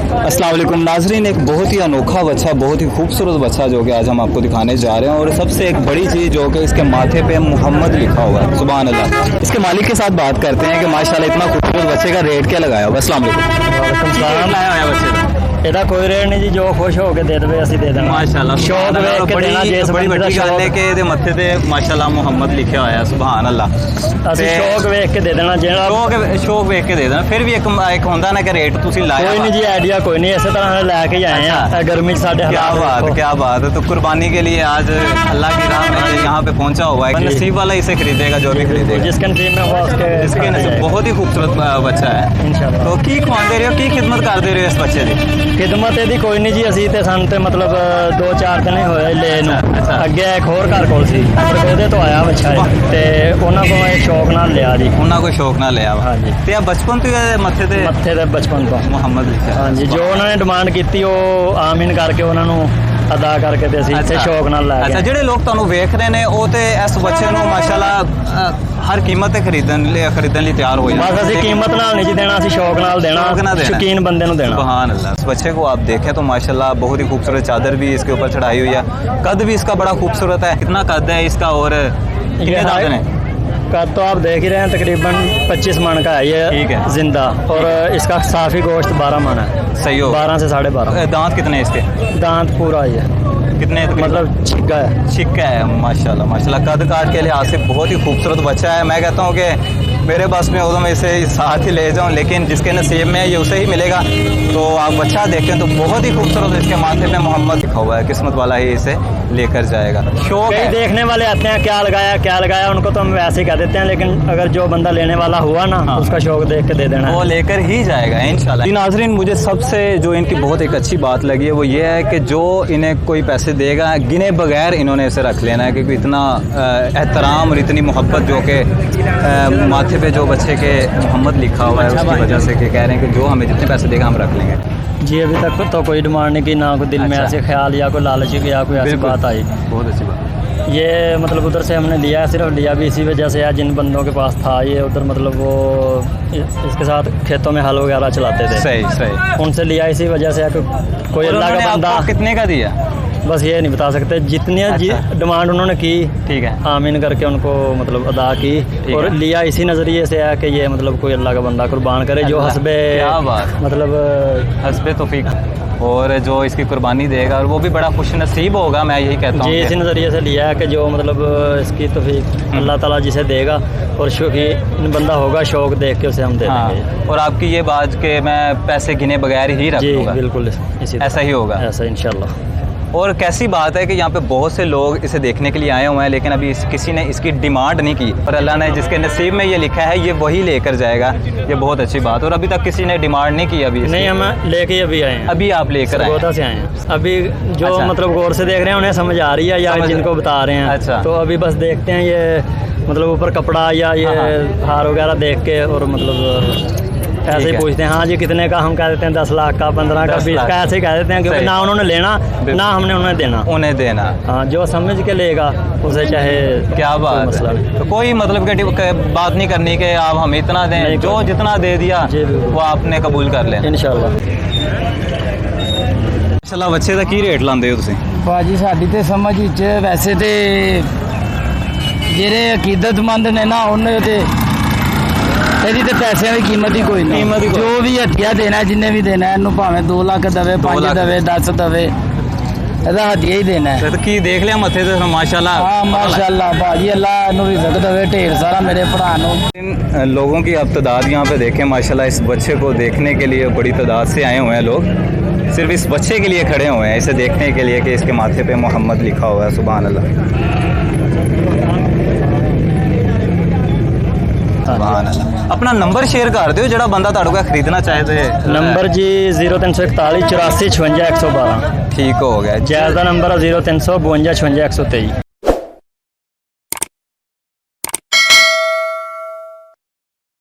अस्सलाम वालेकुम नाजरीन, एक बहुत ही अनोखा बच्चा, बहुत ही खूबसूरत बच्चा जो कि आज हम आपको दिखाने जा रहे हैं। और सबसे एक बड़ी चीज़ जो कि इसके माथे पे मोहम्मद लिखा हुआ है, सुभान अल्लाह। इसके मालिक के साथ बात करते हैं कि माशाल्लाह इतना खूबसूरत बच्चे का रेट क्या लगाया हुआ। अस्सलाम वालेकुम। ਇਹਦਾ ਕੋਈ ਰੇਟ ਨਹੀਂ ਜੀ, ਜੋ ਖੁਸ਼ ਹੋ ਕੇ ਦੇ ਦੇਵੇ ਅਸੀਂ ਦੇ ਦੇਣਾ माशाल्लाह ਸ਼ੌਕ ਵੇਖ ਕੇ ਦੇਣਾ, ਜਿਸ बड़ी ਬੰਦੇ ਦਾ बड़ी गल है ਸ਼ੌਕ कि ਇਹਦੇ ਮੱਥੇ ਤੇ ਮਾਸ਼ਾल्लाह ਮੁਹੰਮਦ ਲਿਖਿਆ ਹੋਇਆ, ਸੁਭਾਨ ਅੱਲਾਹ। ਅਸੀਂ ਸ਼ੌਕ ਵੇਖ ਕੇ ਦੇ ਦੇਣਾ ਜਿਹੜਾ ਸ਼ੌਕ ਵੇਖ ਕੇ ਦੇ ਦੇਣਾ। ਫਿਰ ਵੀ ਇੱਕ ਹੁੰਦਾ ਨਾ ਕਿ ਰੇਟ ਤੁਸੀਂ ਲਾਇਆ। ਕੋਈ नहीं जी, आइडिया कोई नहीं, इसे तरह लैके आए हैं गर्मी से साढ़े क्या बात है। तो कुर्बानी के लिए आज अल्लाह की राह में यहाँ पे पहुँचा हुआ है। नसीब वाला इसे खरीदेगा जो भी खरीदेगा, जिसके नसीब में हुआ उसके नसीब। बहुत ही खूबसूरत बच्चा है। इंशाल्लाह। तो की खवाते रहे हो, की खिदमत करते रहे हो इस बच्चे की? खिदमत ਇਹਦੀ ਕੋਈ ਨਹੀਂ ਜੀ, ਅਸੀਂ ਤੇ ਸਾਨੂੰ ਤੇ ਮਤਲਬ 2-4 ਦਿਨ ਹੀ ਹੋਏ ਲੈ ਨੂੰ। ਅੱਗੇ ਇੱਕ ਹੋਰ ਘਰ ਕੋਲ ਸੀ, ਉਹਦੇ ਤੋਂ ਆਇਆ ਬੱਚਾ ਇਹ, ਤੇ ਉਹਨਾਂ ਕੋਲੋਂ ਇਹ ਸ਼ੌਕ ਨਾਲ ਲਿਆ ਜੀ। ਉਹਨਾਂ ਕੋਈ ਸ਼ੌਕ ਨਾਲ ਲਿਆ ਵਾ। ਹਾਂਜੀ। ਤੇ ਆ ਬਚਪਨ ਤੋਂ ਹੀ ਮੱਥੇ ਤੇ ਬਚਪਨ ਤੋਂ ਮੁਹੰਮਦ ਲਿਖਿਆ। ਹਾਂਜੀ, ਜੋ ਉਹਨਾਂ ਨੇ ਡਿਮਾਂਡ ਕੀਤੀ ਉਹ ਆਮੀਨ ਕਰਕੇ ਉਹਨਾਂ ਨੂੰ ਅਦਾ ਕਰਕੇ ਤੇ ਅਸੀਂ ਇੱਥੇ ਸ਼ੌਕ ਨਾਲ ਲੈ ਗਏ। ਅੱਛਾ, ਜਿਹੜੇ ਲੋਕ ਤੁਹਾਨੂੰ ਵੇਖ ਰਹੇ ਨੇ ਉਹ ਤੇ ਇਸ ਬੱਚੇ ਨੂੰ ਮਾਸ਼ਾਅੱਲਾ ਹਰ ਕੀਮਤ ਤੇ ਖਰੀਦਣ ਲਈ ਤਿਆਰ ਹੋ ਜਾਂਦੇ। बस ਅਸੀਂ कीमत नाल नहीं जी देना, ਅਸੀਂ शौक नाल देना, शौकीन बंदे ਨੂੰ देना। सुभान अल्लाह। इस बच्चे को आप देखें तो माशाल्लाह बहुत ही खूबसूरत चादर भी इसके ऊपर चढ़ाई हुई है। कद भी इसका बड़ा खूबसूरत है। कितना कद है इसका और कितने दांत हैं? कद तो आप देख ही रहे हैं, तकरीबन 25 मन का है ये। ठीक है। जिंदा, और इसका साफी गोश्त 12 मन है। सही हो। 12 से 12.5। दांत कितने हैं इसके? दांत पूरा ही है, कितने मतलब छिक्का है। छिक्का है माशाल्लाह माशाल्लाह। कद काट के लिहाज से बहुत ही खूबसूरत बच्चा है। मैं कहता हूँ कि मेरे बस में हो तो मैं इसे साथ ही ले जाऊँ, लेकिन जिसके नसीब में ये उसे ही मिलेगा। तो आप बच्चा देखें तो बहुत ही खूबसूरत, इसके माथे पे मोहम्मद लिखा हुआ है। किस्मत वाला ही इसे लेकर जाएगा। शौक है। देखने वाले आते हैं क्या लगाया, उनको तो हम वैसे ही कह देते हैं, लेकिन अगर जो बंदा लेने वाला हुआ ना, हाँ। उसका शौक देख के दे देना, वो लेकर ही जाएगा इंशाल्लाह। नाज़रीन, मुझे सबसे जो इनकी बहुत एक अच्छी बात लगी है वो ये है कि जो इन्हें कोई पैसे देगा गिने बगैर इन्होंने इसे रख लेना है, क्योंकि इतना एहतराम और इतनी मोहब्बत जो कि माथे पे जो बच्चे के मोहम्मद लिखा हुआ है उसकी वजह से कि कह रहे हैं कि जो हमें जितने पैसे देगा हम रख लेंगे। जी। अभी तक तो कोई डिमांड नहीं की, ना कोई दिल में ऐसे ख्याल या कोई लालच या कोई ऐसी बात आई। बहुत अच्छी बात। ये मतलब उधर से हमने लिया है, सिर्फ लिया भी इसी वजह से है, जिन बंदों के पास था ये उधर, मतलब वो इसके साथ खेतों में हल वगैरह चलाते थे। सही। उनसे लिया इसी वजह से है कि कोई अल्लाह का बंदा। कितने का दिया? बस ये नहीं बता सकते, जितनी डिमांड उन्होंने की, ठीक है, आमीन करके उनको मतलब अदा की। और लिया इसी नज़रिए से है कि ये मतलब कोई अल्लाह का बंदा कुर्बान करे, जो हस्बे मतलब हस्बे तौफीक और जो इसकी कुर्बानी देगा, और वो भी बड़ा खुश नसीब होगा, मैं यही कहता हूँ। जी, इसी नज़रिए से लिया है कि जो मतलब इसकी तौफीक अल्लाह ताला जिसे देगा और शौकीन बंदा होगा, शौक देख के उसे हम दे देंगे। और आपकी ये बात कि मैं पैसे गिने बगैर ही रखूँगा? बिल्कुल इसी ऐसा ही होगा, ऐसा इंशाल्लाह। और कैसी बात है कि यहाँ पे बहुत से लोग इसे देखने के लिए आए हुए हैं, लेकिन अभी किसी ने इसकी डिमांड नहीं की, और अल्लाह ने जिसके नसीब में ये लिखा है ये वही लेकर जाएगा। ये बहुत अच्छी बात। और अभी तक किसी ने डिमांड नहीं की अभी? नहीं, हम लेके अभी आए हैं। अभी आप लेकर आए से आए हैं अभी, जो मतलब गौर से देख रहे हैं उन्हें समझ आ रही है, या जिनको बता रहे हैं। अच्छा। तो अभी बस देखते हैं ये मतलब ऊपर कपड़ा या ये हार वगैरह देख के, और मतलब ऐसे ही पूछते हैं हाँ जी कितने का, हम कह देते हैं 10 लाख का, 15 का, 20 का, ऐसे ही कह देते हैं, क्योंकि ना उन्होंने लेना ना हमने उन्हें देना। हाँ, जो समझ के लेगा उसे चाहे क्या बात मसला नहीं। तो कोई मतलब कि बात नहीं करनी कि आप हमें इतना दें, जो जितना दे दिया वो आपने कबूल कर लें इंशाल्लाह। चला बच्चे का की रेट लाते हो तुसीं? भाजी साडी ते समझ विच वैसे ते जेरे अकीदतमंद ने ना उन्हें ते ਇਹਦੀ ਤੇ ਪੈਸਿਆਂ ਦੀ ਕੀਮਤ ਹੀ ਕੋਈ ਨਹੀਂ। ਜੋ ਵੀ ਹੱਥੀਆ ਦੇਣਾ, ਜਿੰਨੇ ਵੀ ਦੇਣਾ, ਇਹਨੂੰ ਭਾਵੇਂ 2 ਲੱਖ ਦੇਵੇ, 5 ਦੇਵੇ, 10 ਦੇਵੇ, ਇਹਦਾ ਹੱਥੀਆ ਹੀ ਦੇਣਾ ਹੈ। ਤੇ ਕੀ ਦੇਖ ਲਿਆ ਮੱਥੇ ਤੇ माशाल्लाह? हाँ माशाल्लाह भाजी, अल्लाह ਇਹਨੂੰ रिज़्क देवे ढेर सारा मेरे भरा ਨੂੰ। लोगों की आप तादाद यहाँ पे देखें माशाल्लाह। इस बच्चे को देखने के लिए बड़ी तादाद से आए हुए हैं लोग, सिर्फ इस बच्चे के लिए खड़े हुए हैं, इसे देखने के लिए कि इसके माथे पे मोहम्मद लिखा हुआ है। सुभान अल्लाह। अपना नंबर शेयर कर दो जो बंदा तुहाडे कोल खरीदना चाहे तो। नंबर जी 0341 84 56 112। ठीक हो गया। जायज़ नंबर 0352 56 123।